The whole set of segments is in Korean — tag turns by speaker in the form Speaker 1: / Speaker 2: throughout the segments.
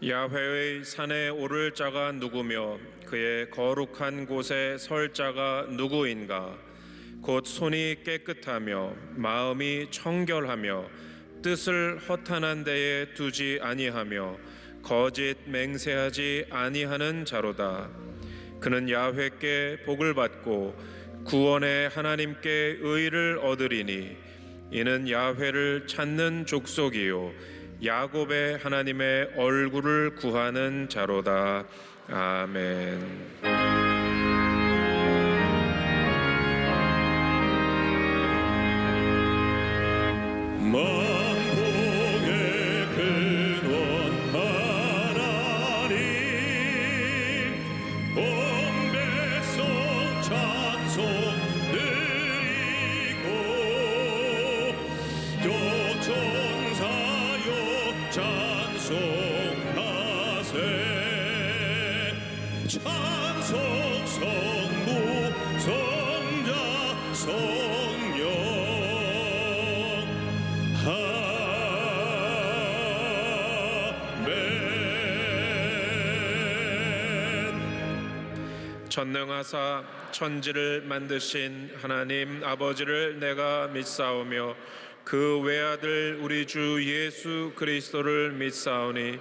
Speaker 1: 야훼의 산에 오를 자가 누구며 그의 거룩한 곳에 설 자가 누구인가? 곧 손이 깨끗하며 마음이 청결하며 뜻을 허탄한 데에 두지 아니하며 거짓 맹세하지 아니하는 자로다. 그는 야훼께 복을 받고 구원의 하나님께 의를 얻으리니 이는 야훼를 찾는 족속이요 야곱의 하나님의 얼굴을 구하는 자로다. 아멘.
Speaker 2: 만복의 근원 하나님, 온 백성 찬송 드리고 교천사역 찬송하세. 찬송 성부 성자 성령
Speaker 1: 전능하사 천지를 만드신 하나님 아버지를 내가 믿사오며 그 외아들 우리 주 예수 그리스도를 믿사오니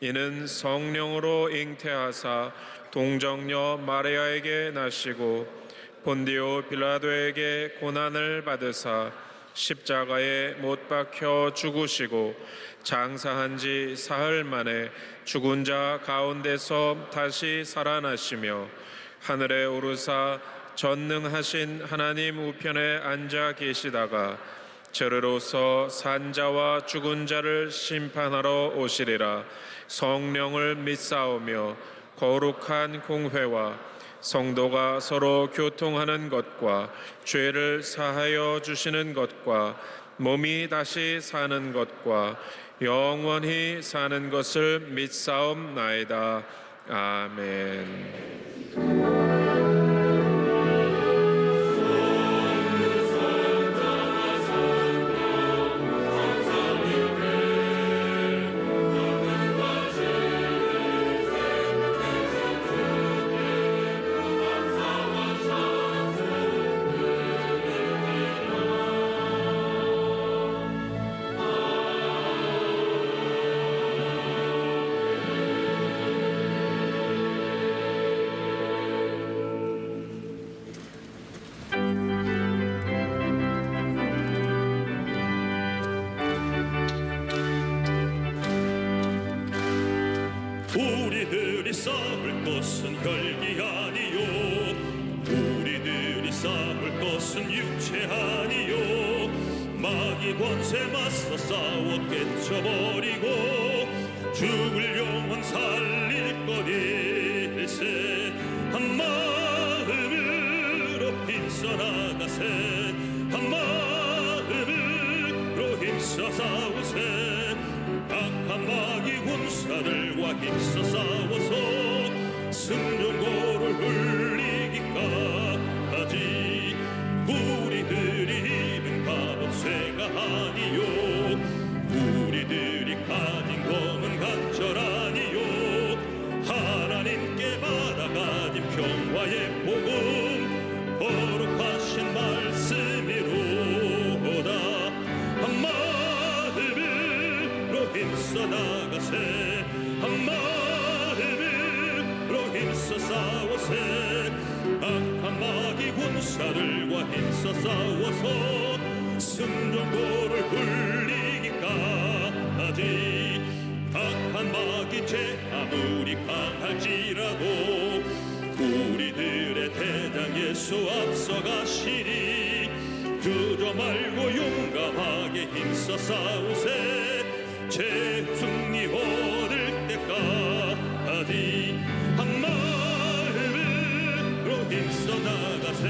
Speaker 1: 이는 성령으로 잉태하사 동정녀 마리아에게 나시고 본디오 빌라도에게 고난을 받으사 십자가에 못 박혀 죽으시고 장사한 지 사흘 만에 죽은 자 가운데서 다시 살아나시며 하늘에 오르사 전능하신 하나님 우편에 앉아 계시다가 저르로서 산자와 죽은 자를 심판하러 오시리라. 성령을 믿사오며 거룩한 공회와 성도가 서로 교통하는 것과 죄를 사하여 주시는 것과 몸이 다시 사는 것과 영원히 사는 것을 믿사옵나이다. 아멘.
Speaker 2: 우리들이 싸울 것은 혈기 아니요 우리들이 싸울 것은 육체 아니요 마귀 권세 맞서 싸워 깨쳐버리고 죽을 영혼 살릴 것일세. 한 마음으로 힘써 나가세. 한 마음으로 힘써 싸우세. 악한 마귀 군사들과 힘써 싸워서 승전고를 흘리기까지 우리들이 입은 값쇠가 아니요 우리들이 가진 검은 간절 아니요 하나님께 받아가진 평화의 복음 거룩하신 말씀이로다. 한 마음으로 힘써 나가세. 한 마음으로 힘써 싸워세. 악한 마귀 군사들과 힘써 싸워서 승전고를 흘리기까지. 악한 마귀 죄 아무리 강할지라도 우리들의 대장 예수 앞서가시니 두려 말고 용감하게 힘써 싸우세. 제 승리 얻을 때까지 한 마음으로 힘써 나가세.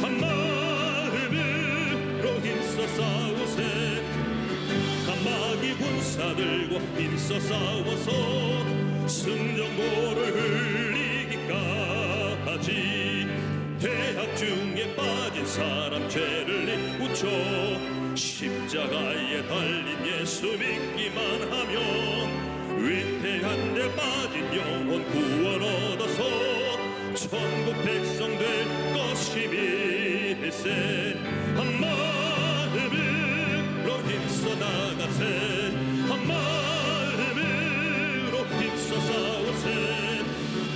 Speaker 2: 한 마음으로 힘써 싸우세. 마귀 군사들과 힘써 싸워서 승전고를 흘리기까지. 대학 중에 빠진 사람 죄를 뉘우쳐 십자가에 달린 예수 믿기만 하면 위태한 데 빠진 영혼 구원 얻어서 천국 백성 될 것임일세. 한 마음으로 힘써 나가세. 한 마음으로 힘써 싸우세.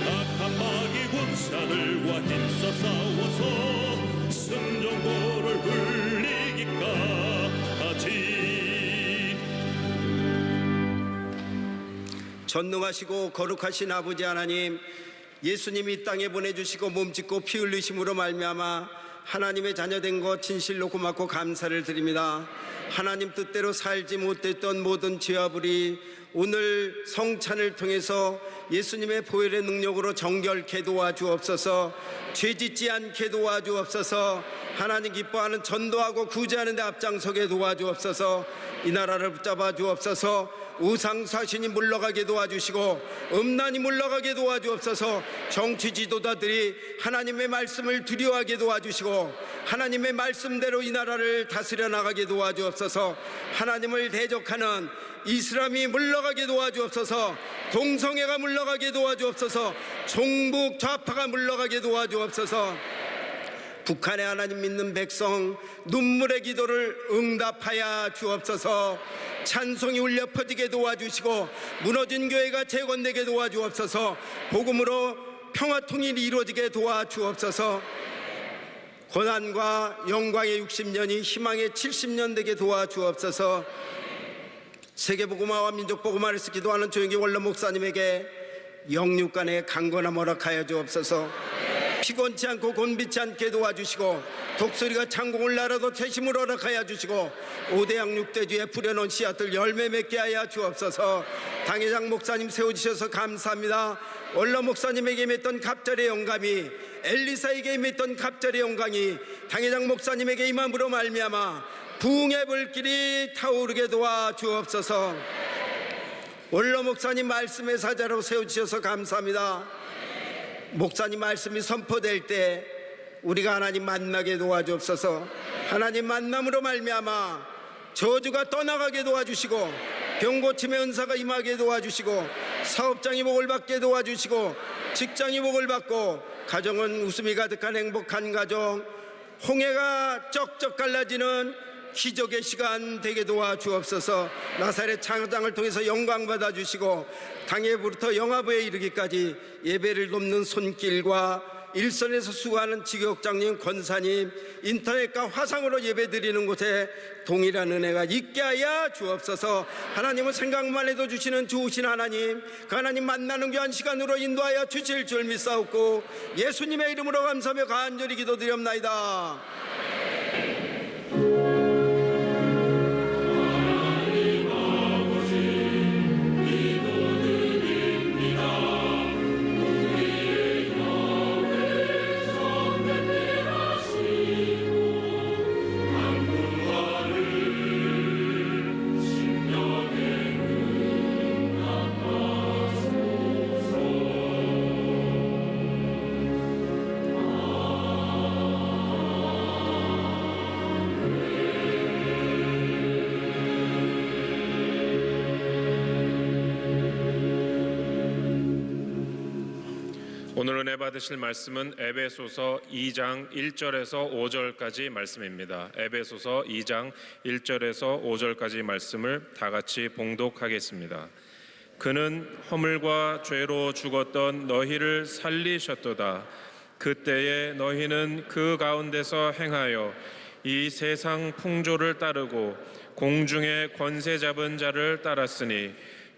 Speaker 2: 악한 마귀 군사들과 힘써 싸워서 승전고를 울리기까지.
Speaker 3: 전능하시고 거룩하신 아버지 하나님, 예수님이 이 땅에 보내주시고 몸짓고 피 흘리심으로 말미암아 하나님의 자녀된 것 진실로 고맙고 감사를 드립니다. 하나님 뜻대로 살지 못했던 모든 죄와 불이 오늘 성찬을 통해서 예수님의 보혈의 능력으로 정결케 도와주옵소서. 죄짓지 않게 도와주옵소서. 하나님 기뻐하는 전도하고 구제하는 데 앞장서게 도와주옵소서. 이 나라를 붙잡아 주옵소서. 우상사신이 물러가게 도와주시고 음란이 물러가게 도와주옵소서. 정치 지도자들이 하나님의 말씀을 두려워하게 도와주시고 하나님의 말씀대로 이 나라를 다스려 나가게 도와주옵소서. 하나님을 대적하는 이슬람이 물러가게 도와주옵소서. 동성애가 물러가게 도와주옵소서. 종북 좌파가 물러가게 도와주옵소서. 북한의 하나님 믿는 백성 눈물의 기도를 응답하여 주옵소서. 찬송이 울려 퍼지게 도와주시고 무너진 교회가 재건되게 도와주옵소서. 복음으로 평화 통일이 이루어지게 도와주옵소서. 고난과 영광의 60년이 희망의 70년 되게 도와주옵소서. 세계복음화와 민족복음화를 위해서 기도하는 조영기 원로 목사님에게 영육간의 강건함 허락하여 주옵소서. 피곤치 않고 곤비치 않게 도와주시고 독수리가 창공을 날아도 퇴심을 허락하여 주시고 5대 양육대주에 뿌려놓은 씨앗들 열매 맺게 하여 주옵소서. 당회장 목사님 세워주셔서 감사합니다. 원로 목사님에게 임했던 갑절의 영감이 엘리사에게 임했던 갑절의 영광이 당회장 목사님에게 임함으로 말미암아 부흥의 불길이 타오르게 도와주옵소서. 원로 목사님 말씀의 사자로 세워주셔서 감사합니다. 목사님 말씀이 선포될 때 우리가 하나님 만나게 도와주옵소서. 하나님 만남으로 말미암아 저주가 떠나가게 도와주시고 병고침의 은사가 임하게 도와주시고 사업장이 복을 받게 도와주시고 직장이 복을 받고 가정은 웃음이 가득한 행복한 가정, 홍해가 쩍쩍 갈라지는 기적의 시간 되게 도와주옵소서. 나사렛 창장을 통해서 영광 받아주시고 당예부터 영화부에 이르기까지 예배를 돕는 손길과 일선에서 수고하는 지교육장님, 권사님, 인터넷과 화상으로 예배드리는 곳에 동일한 은혜가 있게 하여 주옵소서. 하나님은 생각만 해도 주시는 좋으신 하나님, 그 하나님 만나는 귀한 시간으로 인도하여 주실 줄 믿사옵고 예수님의 이름으로 감사하며 간절히 기도드리옵나이다.
Speaker 1: 오늘 은혜 받으실 말씀은 에베소서 2장 1절에서 5절까지 말씀입니다. 에베소서 2장 1절에서 5절까지 말씀을 다 같이 봉독하겠습니다. 그는 허물과 죄로 죽었던 너희를 살리셨도다. 그때에 너희는 그 가운데서 행하여 이 세상 풍조를 따르고 공중의 권세 잡은 자를 따랐으니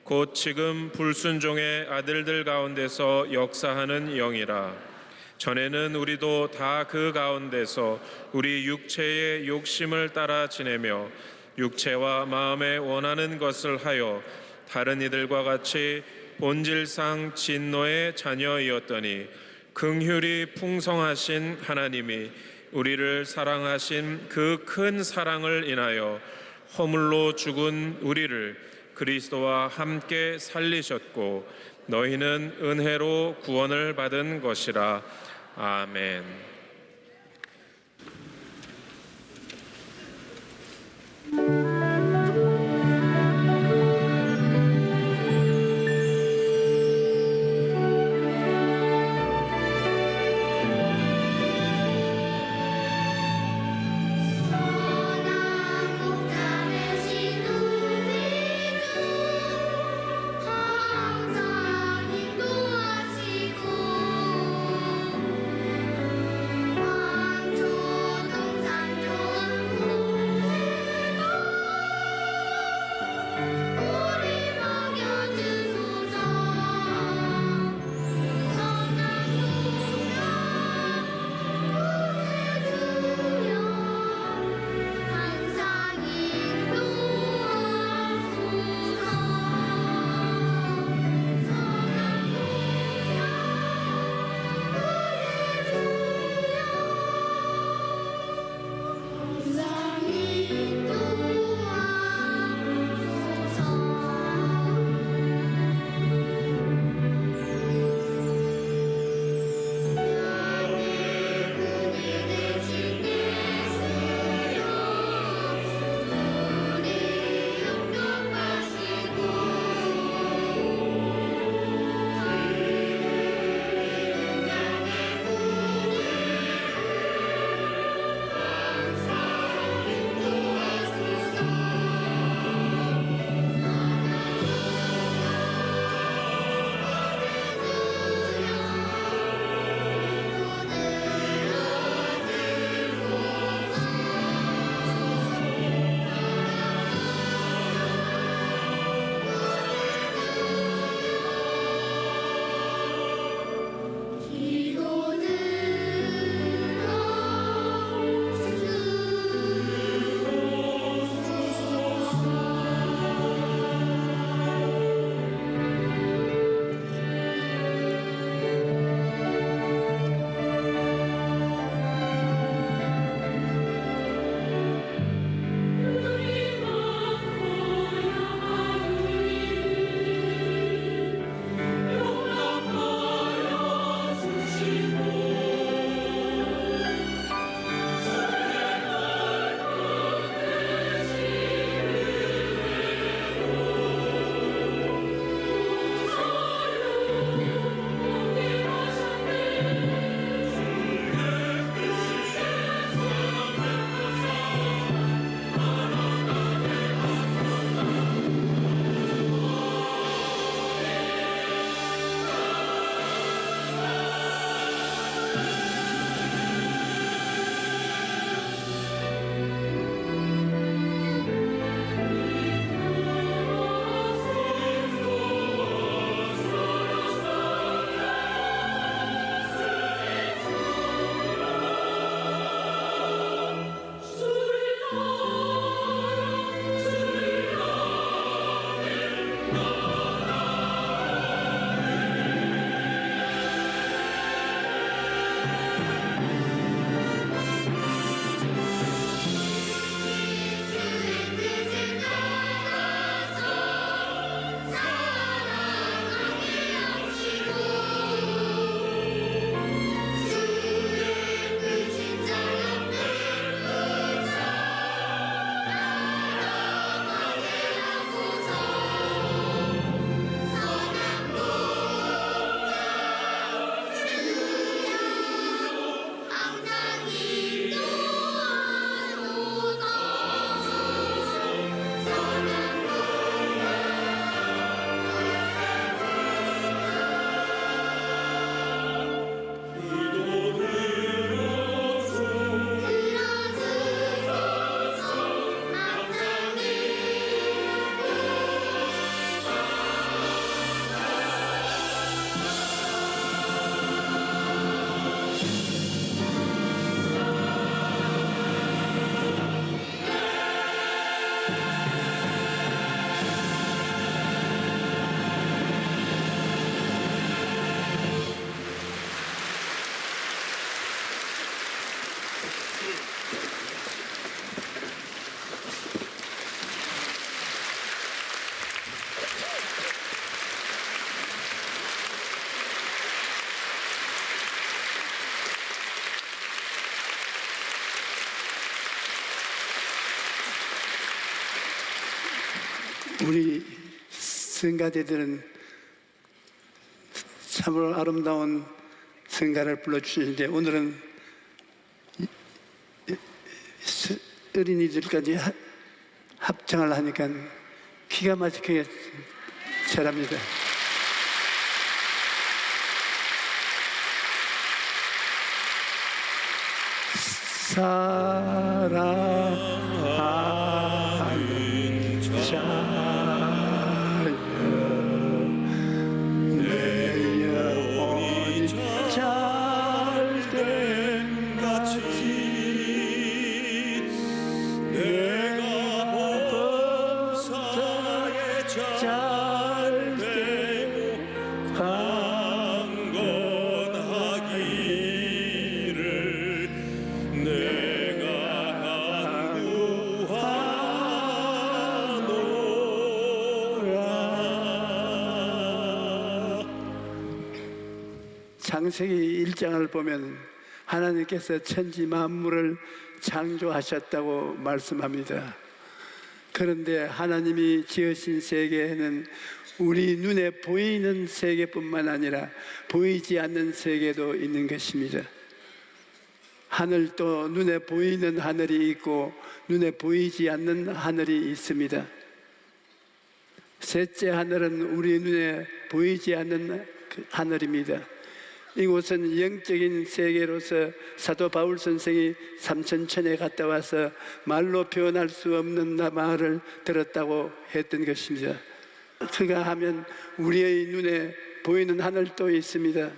Speaker 1: 곧 지금 불순종의 아들들 가운데서 역사하는 영이라. 전에는 우리도 다 그 가운데서 우리 육체의 욕심을 따라 지내며 육체와 마음에 원하는 것을 하여 다른 이들과 같이 본질상 진노의 자녀이었더니 긍휼이 풍성하신 하나님이 우리를 사랑하신 그 큰 사랑을 인하여 허물로 죽은 우리를 그리스도와 함께 살리셨고 너희는 은혜로 구원을 받은 것이라. 아멘.
Speaker 4: 우리 성가대들은 참으로 아름다운 성가를 불러주시는데 오늘은 어린이들까지 합창을 하니까 기가 막히게 잘합니다. 사랑하는 자여 내 영혼이 잘된 같이
Speaker 2: 내가 범사에 잘되고 강건하기를 내가 간구하노라.
Speaker 4: 창세기 1장을 보면 하나님께서 천지 만물을 창조하셨다고 말씀합니다. 그런데 하나님이 지으신 세계에는 우리 눈에 보이는 세계뿐만 아니라 보이지 않는 세계도 있는 것입니다. 하늘도 눈에 보이는 하늘이 있고 눈에 보이지 않는 하늘이 있습니다. 셋째 하늘은 우리 눈에 보이지 않는 하늘입니다. 이곳은 영적인 세계로서 사도 바울 선생이 삼천천에 갔다 와서 말로 표현할 수 없는 말을 들었다고 했던 것입니다. 그가 하면 우리의 눈에 보이는 하늘도 있습니다.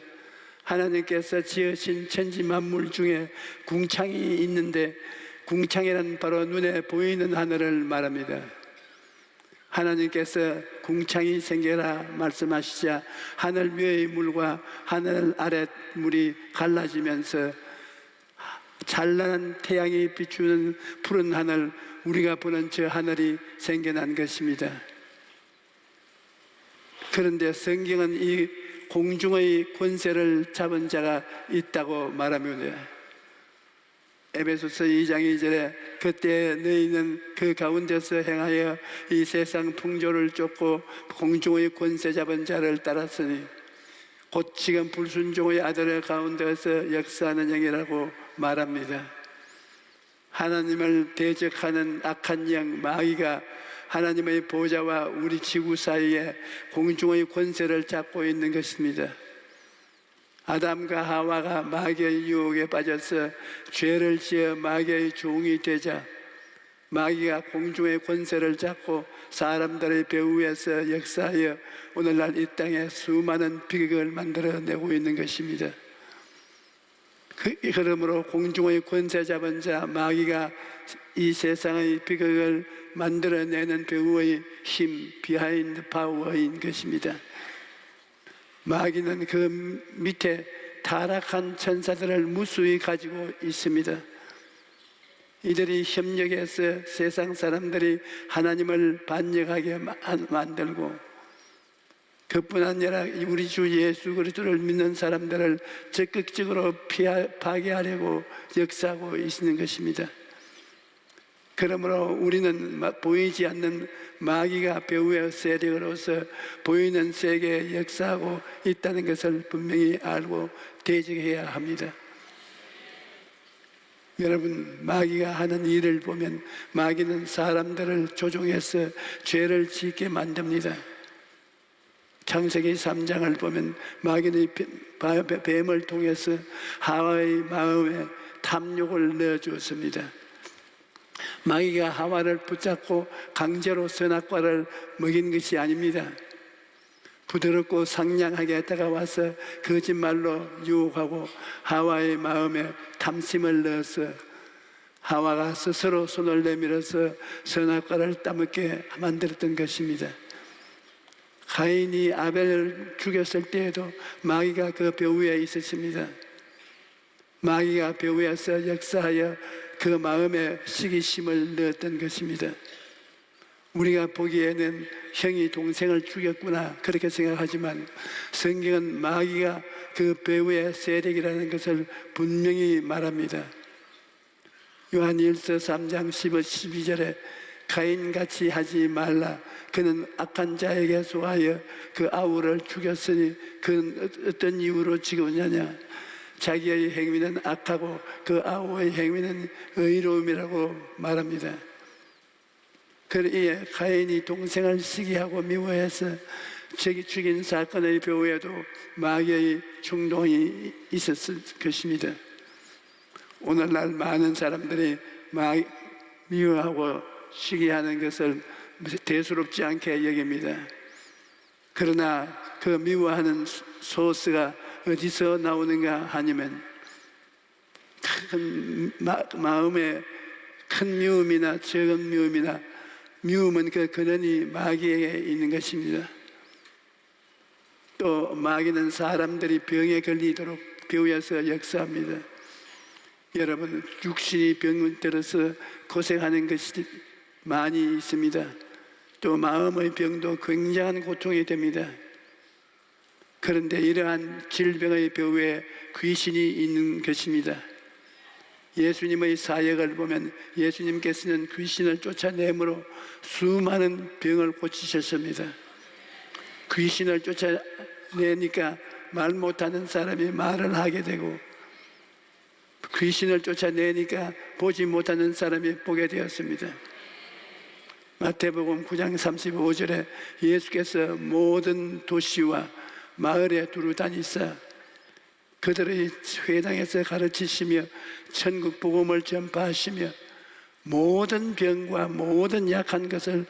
Speaker 4: 하나님께서 지으신 천지 만물 중에 궁창이 있는데 궁창이란 바로 눈에 보이는 하늘을 말합니다. 하나님께서 궁창이 생겨라 말씀하시자 하늘 위의 물과 하늘 아래 물이 갈라지면서 찬란한 태양이 비추는 푸른 하늘, 우리가 보는 저 하늘이 생겨난 것입니다. 그런데 성경은 이 공중의 권세를 잡은 자가 있다고 말합니다. 에베소서 2장 2절에 그때 너희는 그 가운데서 행하여 이 세상 풍조를 쫓고 공중의 권세 잡은 자를 따랐으니 곧 지금 불순종의 아들의 가운데서 역사하는 영이라고 말합니다. 하나님을 대적하는 악한 영 마귀가 하나님의 보좌와 우리 지구 사이에 공중의 권세를 잡고 있는 것입니다. 아담과 하와가 마귀의 유혹에 빠져서 죄를 지어 마귀의 종이 되자 마귀가 공중의 권세를 잡고 사람들의 배후에서 역사하여 오늘날 이 땅에 수많은 비극을 만들어내고 있는 것입니다. 그러므로 공중의 권세 잡은 자 마귀가 이 세상의 비극을 만들어내는 배후의 힘, 비하인드 파워인 것입니다. 마귀는 그 밑에 타락한 천사들을 무수히 가지고 있습니다. 이들이 협력해서 세상 사람들이 하나님을 반역하게 만들고 그뿐 아니라 우리 주 예수 그리스도를 믿는 사람들을 적극적으로 파괴하려고 역사하고 있는 것입니다. 그러므로 우리는 보이지 않는 마귀가 배후의 세력으로서 보이는 세계에 역사하고 있다는 것을 분명히 알고 대적해야 합니다. 여러분, 마귀가 하는 일을 보면 마귀는 사람들을 조종해서 죄를 짓게 만듭니다. 창세기 3장을 보면 마귀는 뱀을 통해서 하와의 마음에 탐욕을 넣어주었습니다. 마귀가 하와를 붙잡고 강제로 선악과를 먹인 것이 아닙니다. 부드럽고 상냥하게 다가와서 거짓말로 유혹하고 하와의 마음에 탐심을 넣어서 하와가 스스로 손을 내밀어서 선악과를 따먹게 만들었던 것입니다. 가인이 아벨을 죽였을 때에도 마귀가 그 배후에 있었습니다. 마귀가 배후에서 역사하여 그 마음에 시기심을 넣었던 것입니다. 우리가 보기에는 형이 동생을 죽였구나 그렇게 생각하지만 성경은 마귀가 그 배후의 세력이라는 것을 분명히 말합니다. 요한 1서 3장 12절에 가인같이 하지 말라. 그는 악한 자에게 속하여 그 아우를 죽였으니 그는 어떤 이유로 죽었느냐. 자기의 행위는 악하고 그 아우의 행위는 의로움이라고 말합니다. 그이에 가인이 동생을 시기하고 미워해서 저기 죽인 사건의 배후에도 마귀의 충동이 있었을 것입니다. 오늘날 많은 사람들이 미워하고 시기하는 것을 대수롭지 않게 여깁니다. 그러나 그 미워하는 소스가 어디서 나오는가 하냐면 큰 마음에 큰 미움이나 적은 미움이나 미움은 그 근원이 마귀에게 있는 것입니다. 또 마귀는 사람들이 병에 걸리도록 배우여서 역사합니다. 여러분, 육신이 병 들어서 고생하는 것이 많이 있습니다. 또 마음의 병도 굉장한 고통이 됩니다. 그런데 이러한 질병의 배후에 귀신이 있는 것입니다. 예수님의 사역을 보면 예수님께서는 귀신을 쫓아내므로 수많은 병을 고치셨습니다. 귀신을 쫓아내니까 말 못하는 사람이 말을 하게 되고, 귀신을 쫓아내니까 보지 못하는 사람이 보게 되었습니다. 마태복음 9장 35절에 예수께서 모든 도시와 마을에 두루 다니사 그들의 회당에서 가르치시며 천국 복음을 전파하시며 모든 병과 모든 약한 것을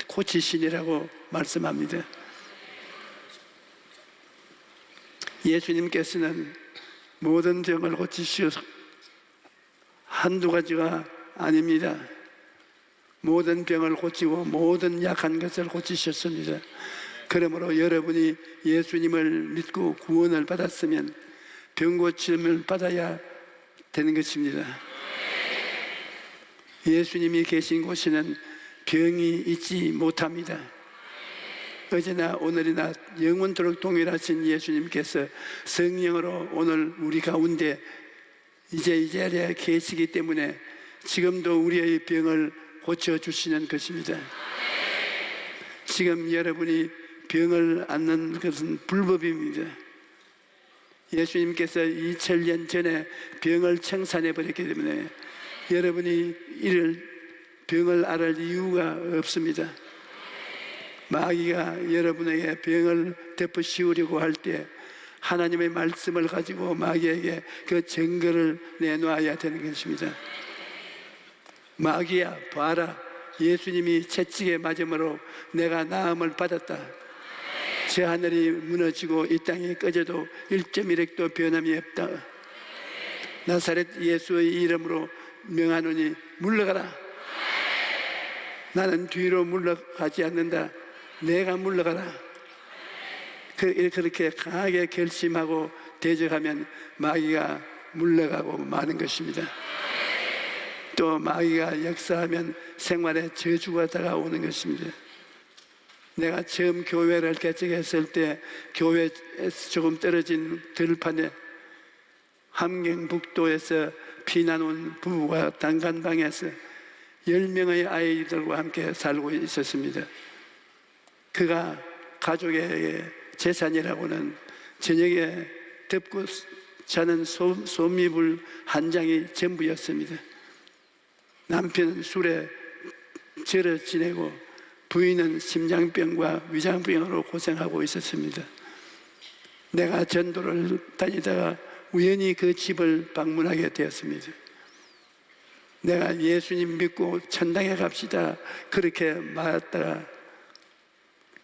Speaker 4: 고치시니라고 말씀합니다. 예수님께서는 모든 병을 고치시어서 한두 가지가 아닙니다. 모든 병을 고치고 모든 약한 것을 고치셨습니다. 그러므로 여러분이 예수님을 믿고 구원을 받았으면 병 고침을 받아야 되는 것입니다. 예수님이 계신 곳에는 병이 있지 못합니다. 어제나 오늘이나 영원토록 동일하신 예수님께서 성령으로 오늘 우리 가운데 이제 이 자리에 계시기 때문에 지금도 우리의 병을 고쳐주시는 것입니다. 지금 여러분이 병을 앓는 것은 불법입니다. 예수님께서 2000년 전에 병을 청산해 버렸기 때문에 여러분이 이를 병을 앓을 이유가 없습니다. 마귀가 여러분에게 병을 덮어 씌우려고 할 때 하나님의 말씀을 가지고 마귀에게 그 증거를 내놓아야 되는 것입니다. 마귀야, 봐라, 예수님이 채찍에 맞음으로 내가 나음을 받았다. 저 하늘이 무너지고 이 땅이 꺼져도 1.1핵도 변함이 없다. 나사렛 예수의 이름으로 명하노니 물러가라. 나는 뒤로 물러가지 않는다. 내가 물러가라. 그렇게 강하게 결심하고 대적하면 마귀가 물러가고 마는 것입니다. 또 마귀가 역사하면 생활에 저주가 다가오는 것입니다. 내가 처음 교회를 개척했을 때 교회에서 조금 떨어진 들판에 함경북도에서 피난 온 부부가 단간방에서 10명의 아이들과 함께 살고 있었습니다. 그가 가족의 재산이라고는 저녁에 덮고 자는 솜이불 한 장이 전부였습니다. 남편은 술에 절어 지내고 부인은 심장병과 위장병으로 고생하고 있었습니다. 내가 전도를 다니다가 우연히 그 집을 방문하게 되었습니다. 내가 예수님 믿고 천당에 갑시다 그렇게 말했다가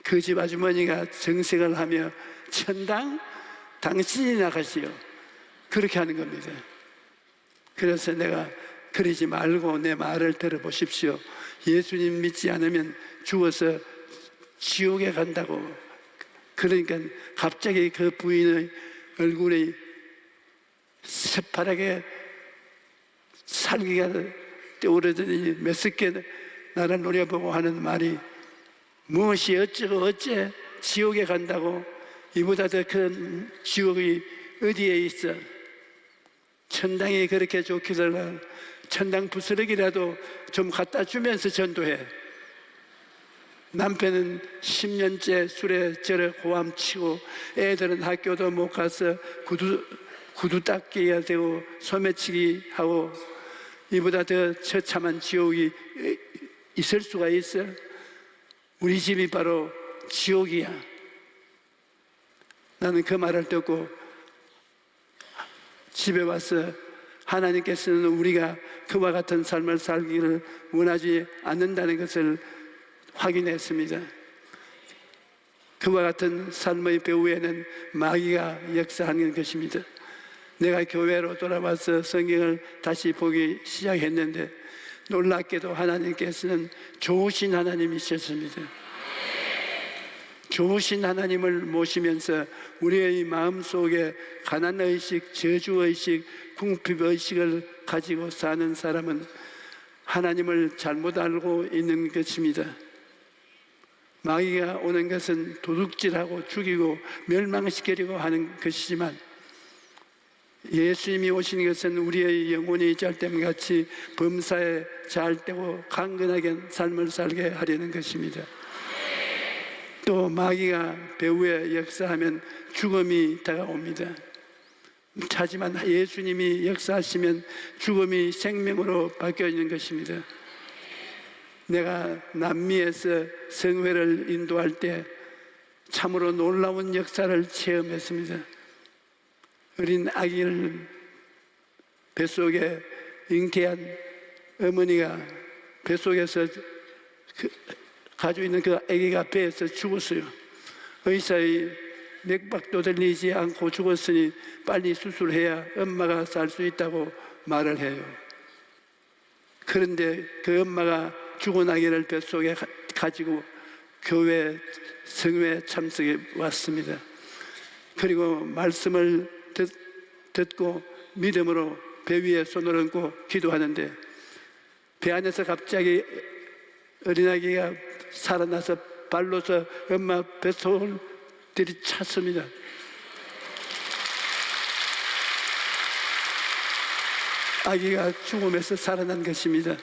Speaker 4: 그 집 아주머니가 정색을 하며 천당? 당신이 나가시오. 그렇게 하는 겁니다. 그래서 내가 그러지 말고 내 말을 들어보십시오. 예수님 믿지 않으면 죽어서 지옥에 간다고. 그러니까 갑자기 그 부인의 얼굴이 새파랗게 살기가 떠오르더니 메스게 나를 노려보고 하는 말이 무엇이 어쩌고 어째 지옥에 간다고. 이보다 더 큰 지옥이 어디에 있어. 천당이 그렇게 좋기를 천당 부스러기라도 좀 갖다 주면서 전도해. 남편은 10년째 술에 저래 호함치고 애들은 학교도 못 가서 구두 닦기가 되고 소매치기 하고 이보다 더 처참한 지옥이 있을 수가 있어? 우리 집이 바로 지옥이야. 나는 그 말을 듣고 집에 와서 하나님께서는 우리가 그와 같은 삶을 살기를 원하지 않는다는 것을 확인했습니다. 그와 같은 삶의 배후에는 마귀가 역사하는 것입니다. 내가 교회로 돌아와서 성경을 다시 보기 시작했는데 놀랍게도 하나님께서는 좋으신 하나님이셨습니다. 좋으신 하나님을 모시면서 우리의 마음속에 가난의식, 저주의식, 궁핍의식을 가지고 사는 사람은 하나님을 잘못 알고 있는 것입니다. 마귀가 오는 것은 도둑질하고 죽이고 멸망시키려고 하는 것이지만 예수님이 오신 것은 우리의 영혼이 짤때같이 범사에 잘 되고 강건하게 삶을 살게 하려는 것입니다. 또 마귀가 배후에 역사하면 죽음이 다가옵니다. 하지만 예수님이 역사하시면 죽음이 생명으로 바뀌어 있는 것입니다. 내가 남미에서 성회를 인도할 때 참으로 놀라운 역사를 체험했습니다. 어린 아기를 뱃속에 잉태한 어머니가 뱃속에서 가지고 있는 그 아기가 배에서 죽었어요. 의사의 맥박도 들리지 않고 죽었으니 빨리 수술해야 엄마가 살 수 있다고 말을 해요. 그런데 그 엄마가 죽은 아기를 뱃속에 가지고 교회 성회에 참석해 왔습니다. 그리고 말씀을 듣고 믿음으로 배 위에 손을 얹고 기도하는데 배 안에서 갑자기 어린아기가 살아나서 발로서 엄마 뱃속을 들이찼습니다. 아기가 죽음에서 살아난 것입니다.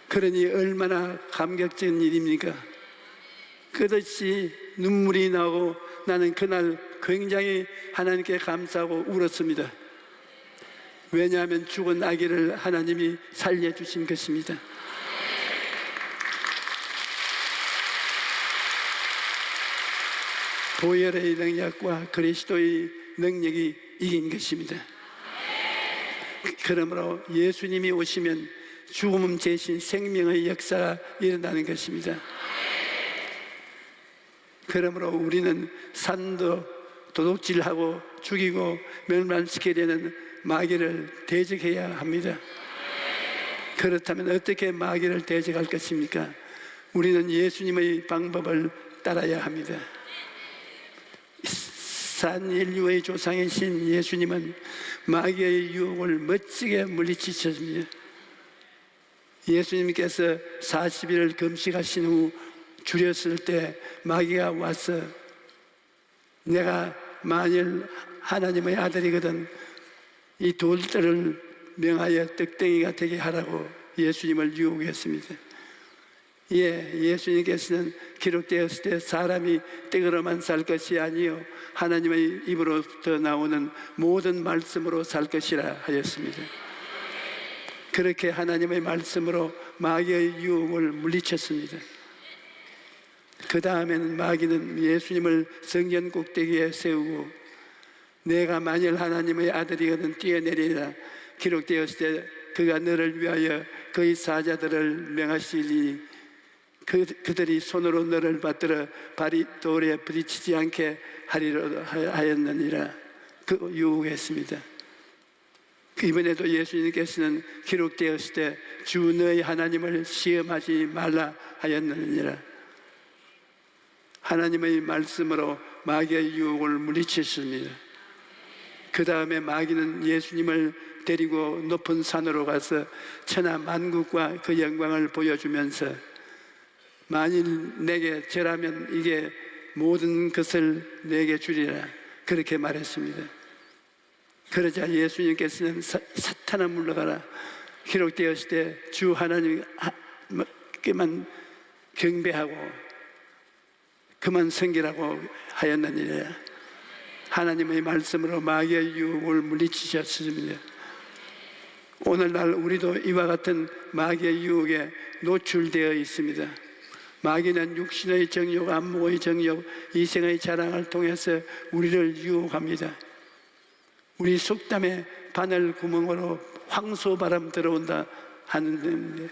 Speaker 4: 그러니 얼마나 감격적인 일입니까? 끝없이 눈물이 나고 나는 그날 굉장히 하나님께 감사하고 울었습니다. 왜냐하면 죽은 아기를 하나님이 살려주신 것입니다. 보혈의 능력과 그리스도의 능력이 이긴 것입니다. 그러므로 예수님이 오시면 죽음 대신 생명의 역사가 일어나는 것입니다. 그러므로 우리는 산도 도둑질하고 죽이고 멸망시키려는 마귀를 대적해야 합니다. 그렇다면 어떻게 마귀를 대적할 것입니까? 우리는 예수님의 방법을 따라야 합니다. 산 인류의 조상이신 예수님은 마귀의 유혹을 멋지게 물리치셨습니다. 예수님께서 40일을 금식하신 후 줄였을 때 마귀가 와서 내가 만일 하나님의 아들이거든 이 돌들을 명하여 떡덩이가 되게 하라고 예수님을 유혹했습니다. 예수님께서는 기록되었을 때 사람이 떡으로만 살 것이 아니요 하나님의 입으로부터 나오는 모든 말씀으로 살 것이라 하였습니다. 그렇게 하나님의 말씀으로 마귀의 유혹을 물리쳤습니다. 그 다음에는 마귀는 예수님을 성전 꼭대기에 세우고 내가 만일 하나님의 아들이거든 뛰어내리라 기록되었을 때 그가 너를 위하여 그의 사자들을 명하시니 그들이 손으로 너를 받들어 발이 돌에 부딪히지 않게 하리라 하였느니라 유혹했습니다. 이번에도 예수님께서는 기록되었을 때 주 너희 하나님을 시험하지 말라 하였느니라. 하나님의 말씀으로 마귀의 유혹을 물리쳤습니다. 그 다음에 마귀는 예수님을 데리고 높은 산으로 가서 천하 만국과 그 영광을 보여주면서 만일 내게 절하면 이게 모든 것을 내게 주리라 그렇게 말했습니다. 그러자 예수님께서는 사탄아 물러가라 기록되었을 때 주 하나님께만 경배하고 그만 섬기라고 하였느니라. 하나님의 말씀으로 마귀의 유혹을 물리치셨습니다. 오늘날 우리도 이와 같은 마귀의 유혹에 노출되어 있습니다. 마귀는 육신의 정욕, 안목의 정욕, 이생의 자랑을 통해서 우리를 유혹합니다. 우리 속담에 바늘 구멍으로 황소바람 들어온다 하는데,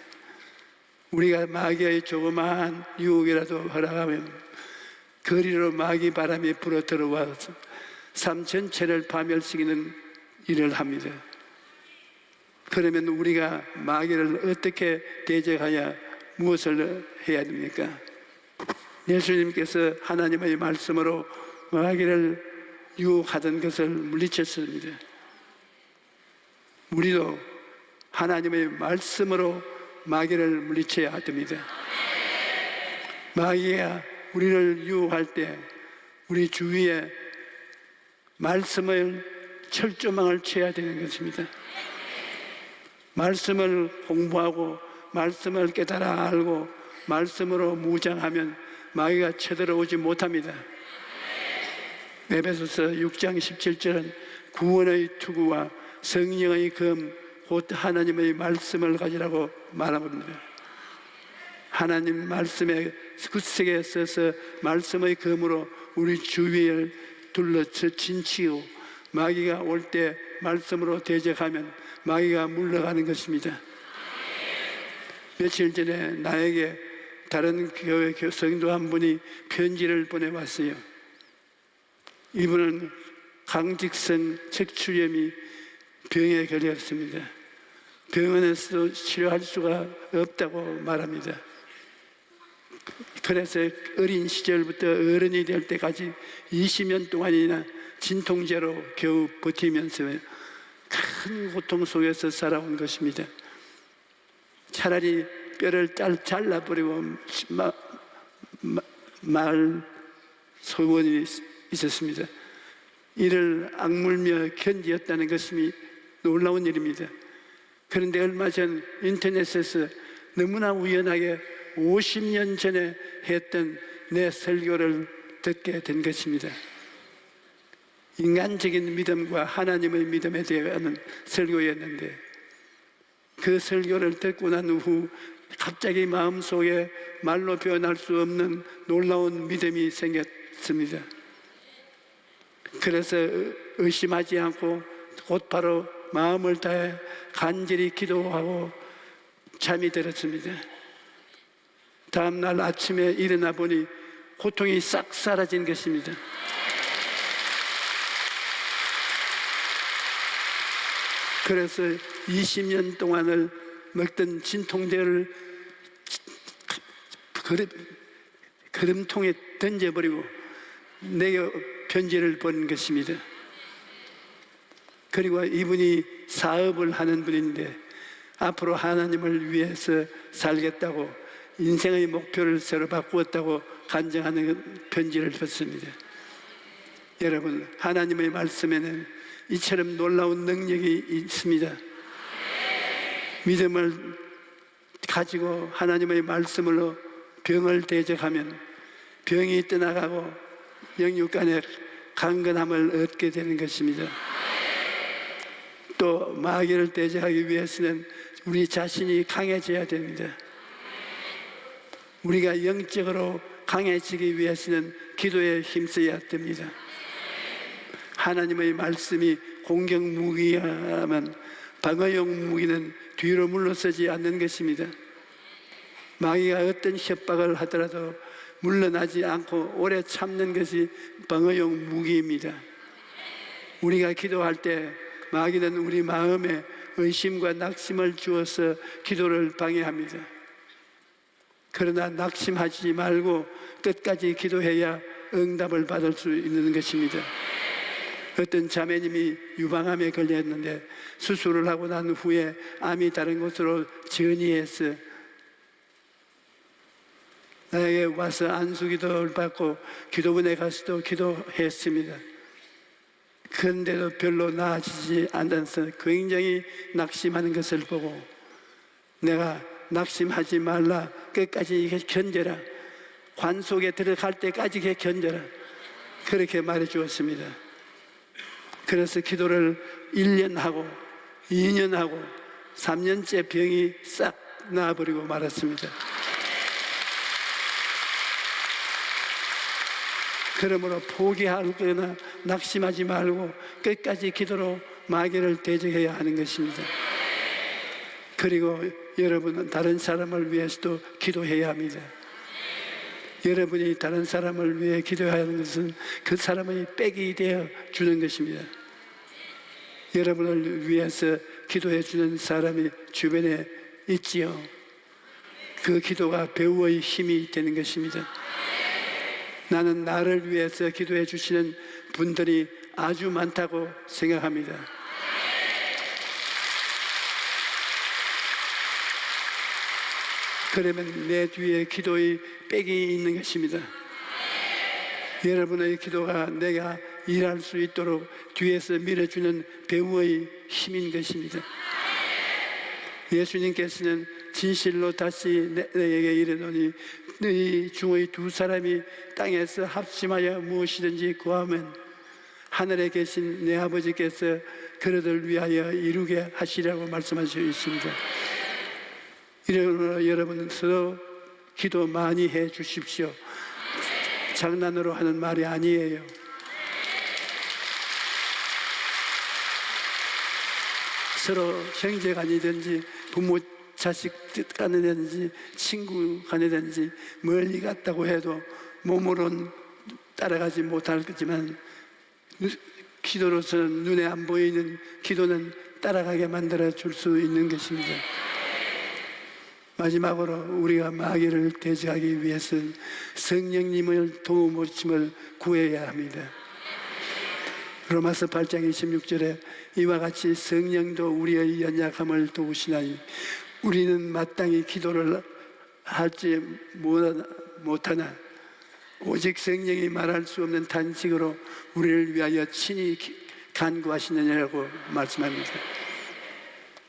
Speaker 4: 우리가 마귀의 조그마한 유혹이라도 허락하면 거리로 마귀 바람이 불어 들어와서 삶 전체를 파멸시키는 일을 합니다. 그러면 우리가 마귀를 어떻게 대적하여 무엇을 해야 됩니까? 예수님께서 하나님의 말씀으로 마귀를 유혹하던 것을 물리쳤습니다. 우리도 하나님의 말씀으로 마귀를 물리쳐야 됩니다. 마귀가 우리를 유혹할 때 우리 주위에 말씀을 철조망을 쳐야 되는 것입니다. 말씀을 공부하고 말씀을 깨달아 알고 말씀으로 무장하면 마귀가 쳐들어오지 못합니다. 에베소서 6장 17절은 구원의 투구와 성령의 검 곧 하나님의 말씀을 가지라고 말합니다. 하나님 말씀에 굳세게 써서 말씀의 검으로 우리 주위를 둘러쳐 진치고 마귀가 올 때 말씀으로 대적하면 마귀가 물러가는 것입니다. 며칠 전에 나에게 다른 교회 성도 한 분이 편지를 보내왔어요. 이분은 강직성 척추염이 병에 걸렸습니다. 병원에서도 치료할 수가 없다고 말합니다. 그래서 어린 시절부터 어른이 될 때까지 20년 동안이나 진통제로 겨우 버티면서 큰 고통 속에서 살아온 것입니다. 차라리 뼈를 잘라버리고 말 소원이 있었습니다. 이를 악물며 견디었다는 것이 놀라운 일입니다. 그런데 얼마 전 인터넷에서 너무나 우연하게 50년 전에 했던 내 설교를 듣게 된 것입니다. 인간적인 믿음과 하나님의 믿음에 대한 설교였는데, 그 설교를 듣고 난 후 갑자기 마음속에 말로 표현할 수 없는 놀라운 믿음이 생겼습니다. 그래서 의심하지 않고 곧바로 마음을 다해 간절히 기도하고 잠이 들었습니다. 다음 날 아침에 일어나 보니 고통이 싹 사라진 것입니다. 그래서 20년 동안을 먹던 진통제를 그림통에 던져버리고 내게 편지를 보낸 것입니다. 그리고 이분이 사업을 하는 분인데 앞으로 하나님을 위해서 살겠다고 인생의 목표를 새로 바꾸었다고 간증하는 편지를 받습니다. 여러분, 하나님의 말씀에는 이처럼 놀라운 능력이 있습니다. 믿음을 가지고 하나님의 말씀으로 병을 대적하면 병이 떠나가고 영육간의 강건함을 얻게 되는 것입니다. 또 마귀를 대적하기 위해서는 우리 자신이 강해져야 됩니다. 우리가 영적으로 강해지기 위해서는 기도에 힘써야 됩니다. 하나님의 말씀이 공격 무기야만 방어용 무기는 뒤로 물러서지 않는 것입니다. 마귀가 어떤 협박을 하더라도 물러나지 않고 오래 참는 것이 방어용 무기입니다. 우리가 기도할 때 마귀는 우리 마음에 의심과 낙심을 주어서 기도를 방해합니다. 그러나 낙심하지 말고 끝까지 기도해야 응답을 받을 수 있는 것입니다. 어떤 자매님이 유방암에 걸렸는데 수술을 하고 난 후에 암이 다른 곳으로 전이해서 나에게 와서 안수기도를 받고 기도원에 가서도 기도했습니다. 그런데도 별로 나아지지 않아서 굉장히 낙심하는 것을 보고 내가 낙심하지 말라, 끝까지 견뎌라, 관 속에 들어갈 때까지 견뎌라. 그렇게 말해 주었습니다. 그래서 기도를 1년 하고 2년 하고 3년째 병이 싹 나아버리고 말았습니다. 그러므로 포기하거나 낙심하지 말고 끝까지 기도로 마귀를 대적해야 하는 것입니다. 그리고 여러분은 다른 사람을 위해서도 기도해야 합니다. 여러분이 다른 사람을 위해 기도하는 것은 그 사람의 백이 되어 주는 것입니다. 여러분을 위해서 기도해 주는 사람이 주변에 있지요. 그 기도가 배우의 힘이 되는 것입니다. 나는 나를 위해서 기도해 주시는 분들이 아주 많다고 생각합니다. 그러면 내 뒤에 기도의 백이 있는 것입니다. 여러분의 기도가 내가 일할 수 있도록 뒤에서 밀어주는 배우의 힘인 것입니다. 예수님께서는 진실로 다시 내게 이르노니 너희 중의 두 사람이 땅에서 합심하여 무엇이든지 구하면 하늘에 계신 내 아버지께서 그들을 위하여 이루게 하시라고 말씀하시고 있습니다. 이러므로 여러분 서로 기도 많이 해 주십시오. 장난으로 하는 말이 아니에요. 서로 형제 간이든지 부모 자식 간이든지 친구 간이든지 멀리 갔다고 해도 몸으로는 따라가지 못할 거지만 기도로서는 눈에 안 보이는 기도는 따라가게 만들어 줄 수 있는 것입니다. 마지막으로 우리가 마귀를 대적하기 위해서는 성령님을 도우심을 구해야 합니다. 로마서 8장 26절에 이와 같이 성령도 우리의 연약함을 도우시나니 우리는 마땅히 기도를 하지 못하나 오직 성령이 말할 수 없는 탄식으로 우리를 위하여 친히 간구하시느냐고 말씀합니다.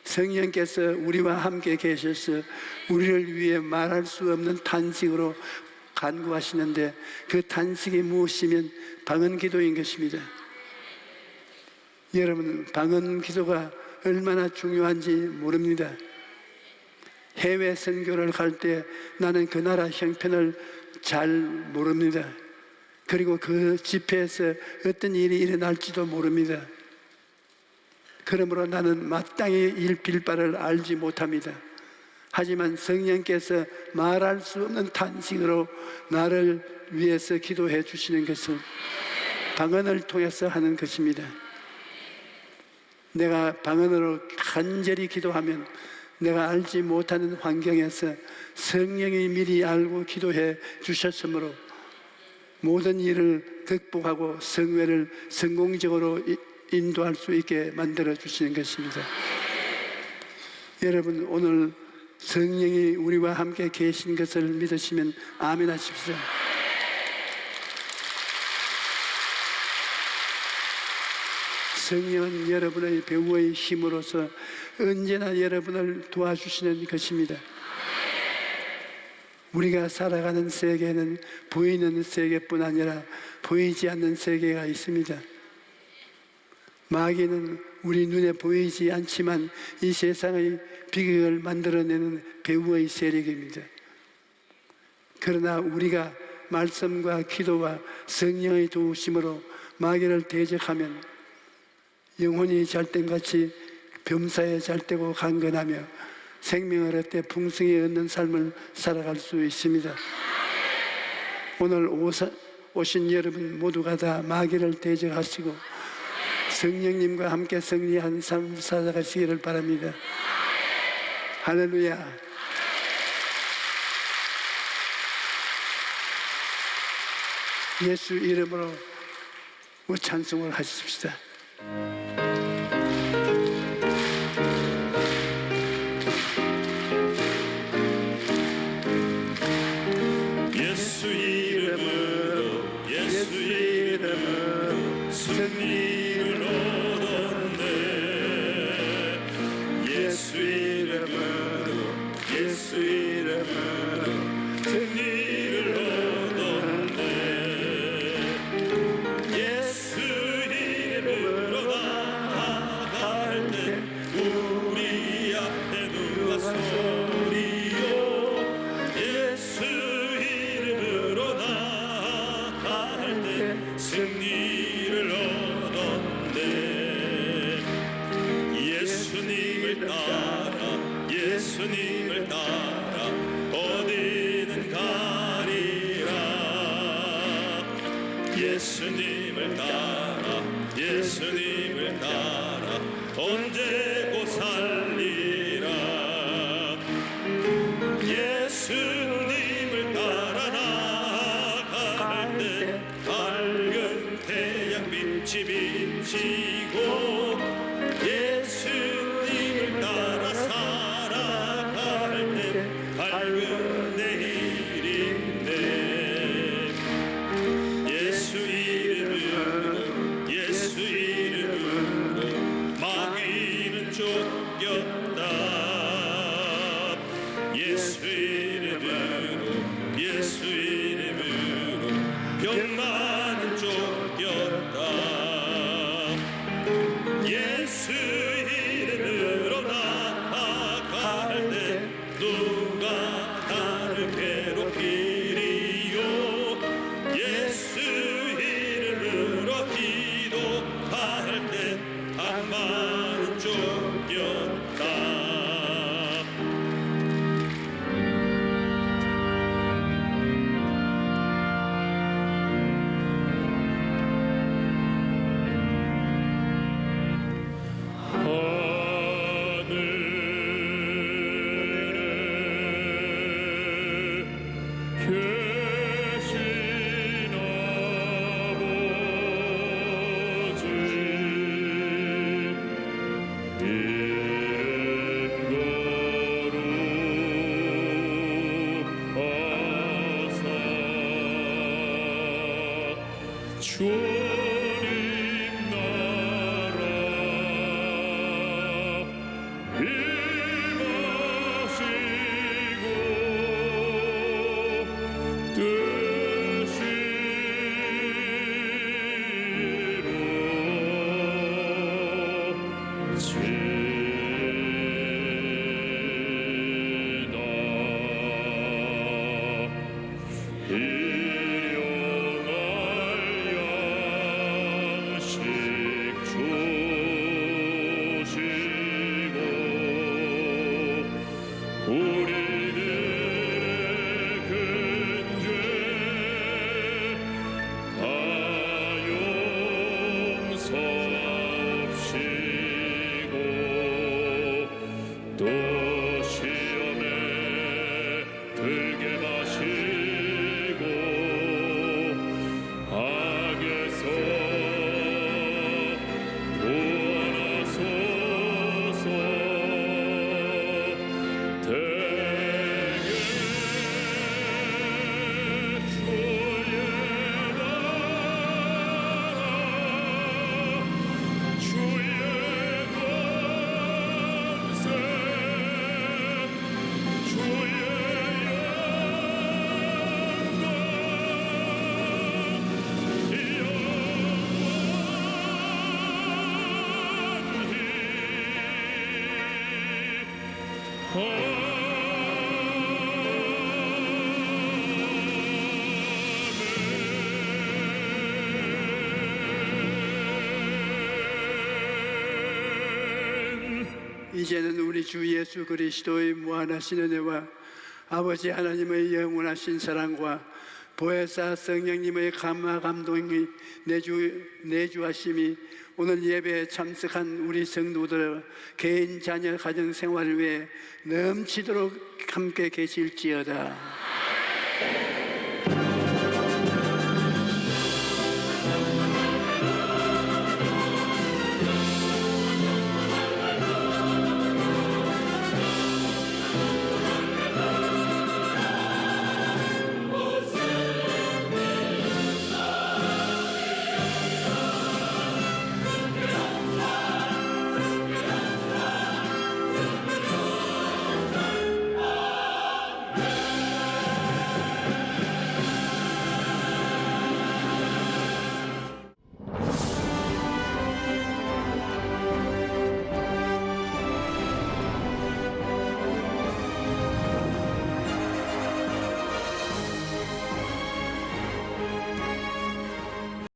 Speaker 4: 성령께서 우리와 함께 계셔서 우리를 위해 말할 수 없는 탄식으로 간구하시는데 그 탄식이 무엇이면 방언 기도인 것입니다. 여러분, 방언 기도가 얼마나 중요한지 모릅니다. 해외 선교를 갈 때 나는 그 나라 형편을 잘 모릅니다. 그리고 그 집회에서 어떤 일이 일어날지도 모릅니다. 그러므로 나는 마땅히 일필 바를 알지 못합니다. 하지만 성령께서 말할 수 없는 탄식으로 나를 위해서 기도해 주시는 것은 방언을 통해서 하는 것입니다. 내가 방언으로 간절히 기도하면 내가 알지 못하는 환경에서 성령이 미리 알고 기도해 주셨으므로 모든 일을 극복하고 성회를 성공적으로 인도할 수 있게 만들어 주시는 것입니다. 여러분, 오늘 성령이 우리와 함께 계신 것을 믿으시면 아멘 하십시오. 성령은 여러분의 배우의 힘으로서 언제나 여러분을 도와주시는 것입니다. 우리가 살아가는 세계는 보이는 세계뿐 아니라 보이지 않는 세계가 있습니다. 마귀는 우리 눈에 보이지 않지만 이 세상의 비극을 만들어내는 배후의 세력입니다. 그러나 우리가 말씀과 기도와 성령의 도우심으로 마귀를 대적하면 영혼이 잘됨같이 범사에 잘되고 강건하며 생명을 얻되 풍성히 얻는 삶을 살아갈 수 있습니다. 오늘 오신 여러분 모두가 다 마귀를 대적하시고 성령님과 함께 승리한 삶 살아가시기를 바랍니다. 할렐루야. 예수 이름으로 찬송을 하십시다.
Speaker 2: 예수 이름으로 예수 이름으로 승리를 얻었네. 예수 이름으로 예수 이름으로 승리를 얻었네. 승리를 얻었네. 예수님을 따라 예수님을 따라 어디든 가리라. 예수님을 따라 예수님을 따라 언제고 살리라. 예수님을 따라 나갈 때 밝은 태양빛이 비치고 예수님을 따라 살아갈 때 밝은 내일인데 예수 이름으로 예수 이름으로 마귀는 쫓겼다. 예수 이름으로 예수 이름으로 병만은 쫓겼다. 예수 이름으로 나아갈 때 누가 나를 괴롭히리요. 예수 이름으로 기도할 때 악마는 쫓겼다. 주님 나라 임하시고 또 시험에 들게 마시고 악에서 구원하소서. 대개 주의 나라 주의 권세 주의
Speaker 4: 이제는 우리 주 예수 그리스도의 무한하신 은혜와 아버지 하나님의 영원하신 사랑과 보혜사 성령님의 감화 감동이 내주하심이 오늘 예배에 참석한 우리 성도들 개인 자녀 가정 생활을 위해 넘치도록 함께 계실지어다.